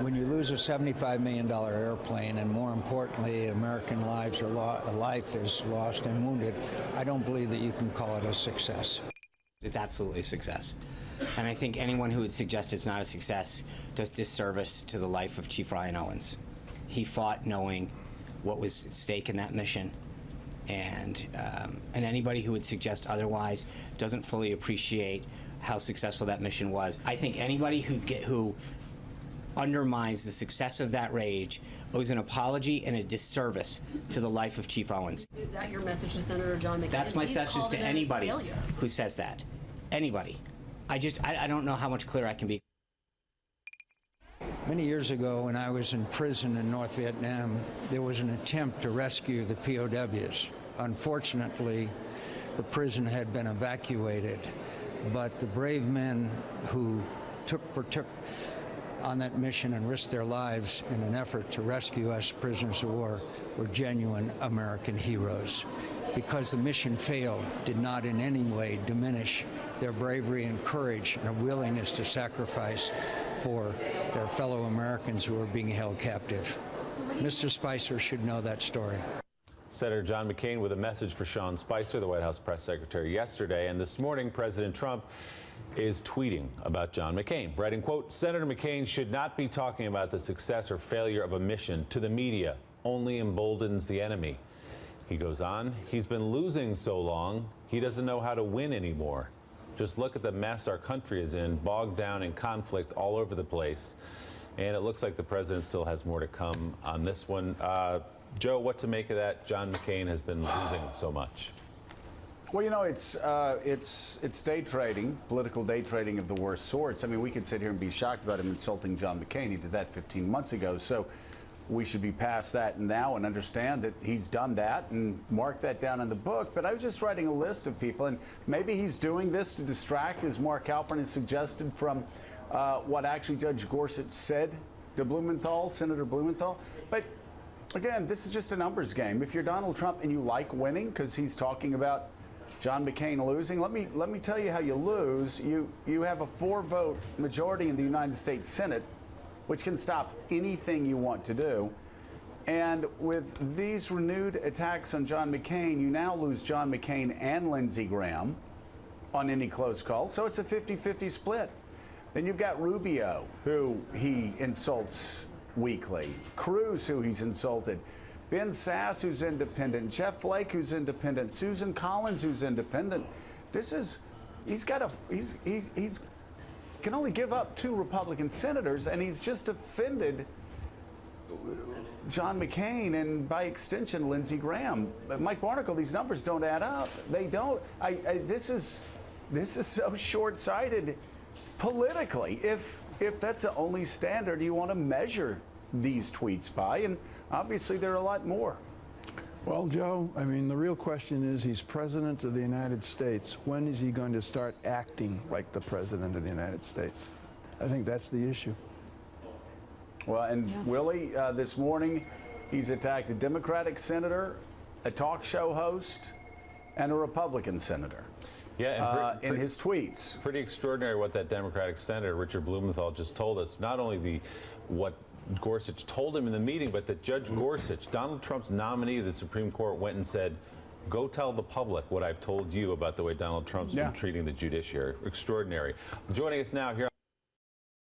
When you lose a $75 million airplane, and more importantly, American lives are life is lost and wounded, I don't believe that you can call it a success. It's absolutely a success. And I think anyone who would suggest it's not a success does disservice to the life of Chief Ryan Owens. He fought knowing what was at stake in that mission. And anybody who would suggest otherwise doesn't fully appreciate how successful that mission was. I think anybody who undermines the success of that rage owes an apology and a disservice to the life of Chief Owens. Is that your message to Senator John McCain? That's my message to anybody who says that. Anybody. I don't know how much clearer I can be. Many years ago, when I was in prison in North Vietnam, there was an attempt to rescue the POWs. Unfortunately, the prison had been evacuated, but the brave men who partook on that mission and risked their lives in an effort to rescue us prisoners of war were genuine American heroes. Because the mission failed, did not in any way diminish their bravery and courage and a willingness to sacrifice for their fellow Americans who are being held captive. Mr. Spicer should know that story. Senator John McCain with a message for Sean Spicer, the White House press secretary, yesterday. And this morning, President Trump is tweeting about John McCain, writing, quote, "Senator McCain should not be talking about the success or failure of a mission to the media. Only emboldens the enemy." He goes on, "He's been losing so long, he doesn't know how to win anymore. Just look at the mess our country is in, bogged down in conflict all over the place." And it looks like the president still has more to come on this one. Joe, what to make of that? John McCain has been losing so much. Well, you know, it's day trading, political day trading of the worst sorts. I mean, we could sit here and be shocked about him insulting John McCain. He did that 15 months ago. So we should be past that now and understand that he's done that and mark that down in the book. But I was just writing a list of people, and maybe he's doing this to distract, as Mark Halperin has suggested, from what actually Judge Gorsuch said to Blumenthal, Senator Blumenthal. But again, this is just a numbers game. If you're Donald Trump and you like winning because he's talking about John McCain losing, let me tell you how you lose. You have a 4-vote majority in the United States Senate, which can stop anything you want to do. And with these renewed attacks on John McCain, you now lose John McCain and Lindsey Graham on any close call. So it's a 50-50 split. Then you've got Rubio, who he insults weekly, Cruz, who he's insulted, Ben Sass, who's independent, Jeff Flake, who's independent, Susan Collins, who's independent. He's can only give up 2 Republican senators, and he's just offended John McCain and, by extension, Lindsey Graham. Mike Barnicle, these numbers don't add up. They don't. This is so short-sighted politically. If that's the only standard you want to measure these tweets by, and obviously there are a lot more. Well, Joe, I mean, the real question is, he's president of the United States. When is he going to start acting like the president of the United States? I think that's the issue. Well, and yeah. Willie, this morning, he's attacked a Democratic senator, a talk show host, and a Republican senator. Yeah, in his tweets. Pretty extraordinary what that Democratic senator, Richard Blumenthal, just told us. Not only what Gorsuch told him in the meeting, but that Judge Gorsuch, Donald Trump's nominee to the Supreme Court, went and said, "Go tell the public what I've told you about the way Donald Trump's been treating the judiciary." Extraordinary. Joining us now here